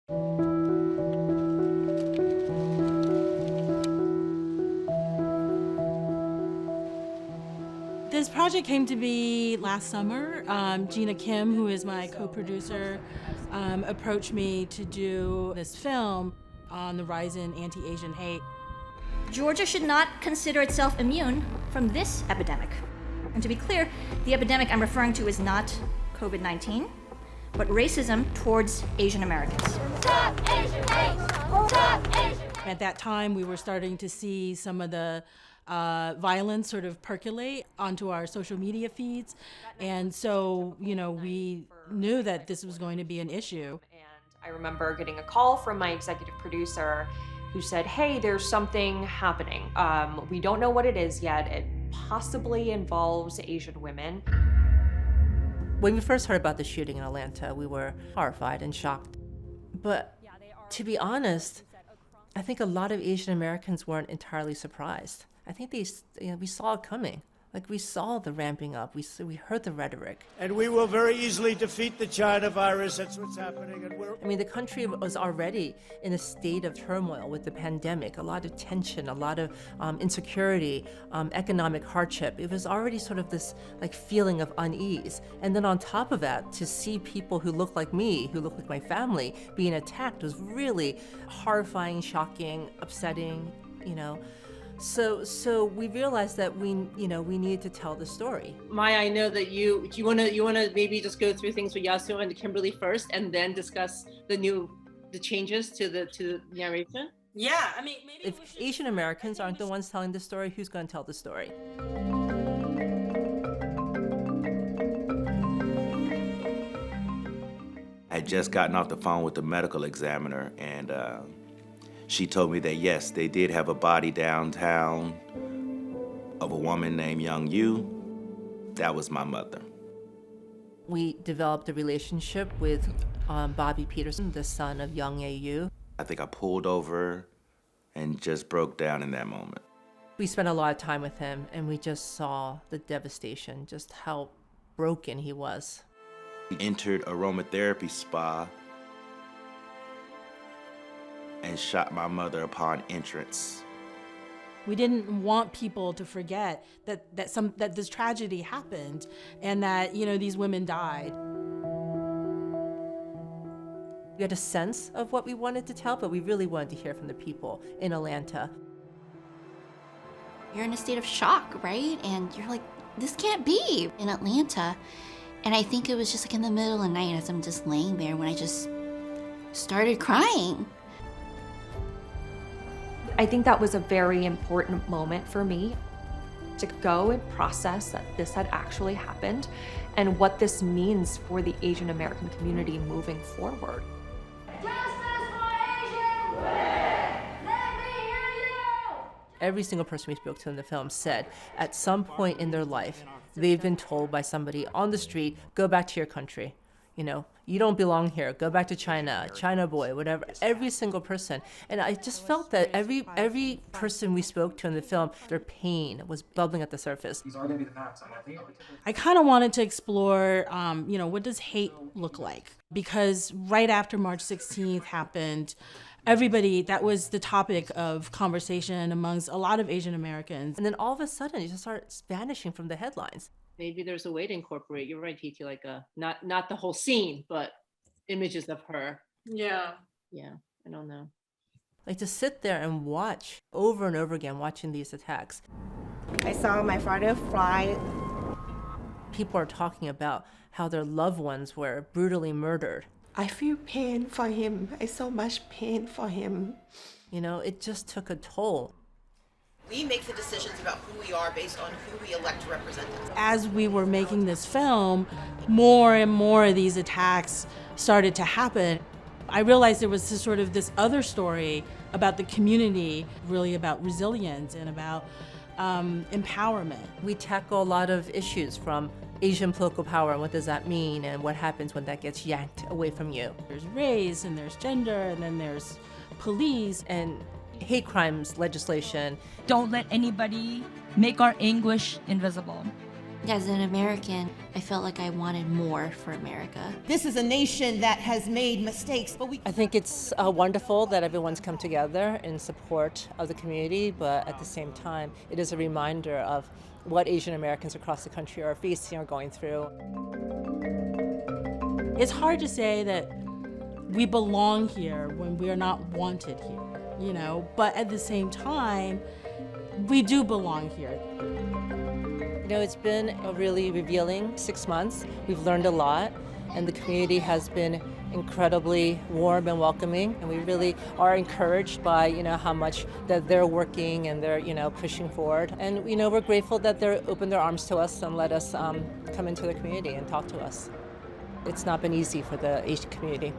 This project came to be last summer. Gina Kim, who is my co-producer, approached me to do this film on the rise in anti-Asian hate. Georgia should not consider itself immune from this epidemic. And to be clear, the epidemic I'm referring to is not COVID-19, but racism towards Asian Americans. Stop Asian hate! Stop Asian hate! At that time, we were starting to see some of the violence sort of percolate onto our social media feeds. And so, we knew that this was going to be an issue. And I remember getting a call from my executive producer who said, hey, there's something happening. We don't know what it is yet. It possibly involves Asian women. When we first heard about the shooting in Atlanta, we were horrified and shocked. But to be honest, I think a lot of Asian Americans weren't entirely surprised. I think we saw it coming. Like, we saw the ramping up. We heard the rhetoric. And we will very easily defeat the China virus. That's what's happening. The country was already in a state of turmoil with the pandemic, a lot of tension, a lot of insecurity, economic hardship. It was already sort of this feeling of unease. And then on top of that, to see people who look like me, who look like my family, being attacked was really horrifying, shocking, upsetting, So we realized that we needed to tell the story. Maya, I know that you wanna maybe just go through things with Yasu and Kimberly first, and then discuss the changes to the narration. Yeah, maybe if Asian Americans aren't the ones telling the story, who's going to tell the story? I had just gotten off the phone with the medical examiner, and she told me that yes, they did have a body downtown of a woman named Young Yu. That was my mother. We developed a relationship with Bobby Peterson, the son of Young Yu. I think I pulled over and just broke down in that moment. We spent a lot of time with him, and we just saw the devastation, just how broken he was. We entered aromatherapy spa and shot my mother upon entrance. We didn't want people to forget that this tragedy happened and that these women died. We had a sense of what we wanted to tell, but we really wanted to hear from the people in Atlanta. You're in a state of shock, right? And you're like, this can't be in Atlanta. And I think it was just in the middle of the night as I'm just laying there when I just started crying. I think that was a very important moment for me to go and process that this had actually happened and what this means for the Asian American community moving forward. Justice for Asian women! Let me hear you! Every single person we spoke to in the film said at some point in their life, they've been told by somebody on the street, go back to your country. You don't belong here. Go back to China, China boy, whatever. Every single person. And I just felt that every person we spoke to in the film, their pain was bubbling at the surface. I kind of wanted to explore, what does hate look like? Because right after March 16th happened, that was the topic of conversation amongst a lot of Asian Americans. And then all of a sudden, it just starts vanishing from the headlines. Maybe there's a way to incorporate, you're right, Kiki, not the whole scene, but images of her. Yeah. Yeah, I don't know. To sit there and watch over and over again, watching these attacks. I saw my father fly. People are talking about how their loved ones were brutally murdered. I feel pain for him. I so much pain for him. It just took a toll. We make the decisions about who we are based on who we elect to represent us. As we were making this film, more and more of these attacks started to happen. I realized there was this other story about the community, really about resilience and about empowerment. We tackle a lot of issues from Asian political power and what does that mean and what happens when that gets yanked away from you. There's race and there's gender and then there's police and hate crimes legislation. Don't let anybody make our anguish invisible. As an American, I felt like I wanted more for America. This is a nation that has made mistakes, but I think it's wonderful that everyone's come together in support of the community, but at the same time, it is a reminder of what Asian Americans across the country are facing or going through. It's hard to say that we belong here when we are not wanted here, you know, but at the same time, we do belong here. You know, it's been a really revealing 6 months. We've learned a lot, and the community has been incredibly warm and welcoming, and we really are encouraged by, you know, how much that they're working and they're, you know, pushing forward. And, you know, we're grateful that they're opened their arms to us and let us come into the community and talk to us. It's not been easy for the Asian community.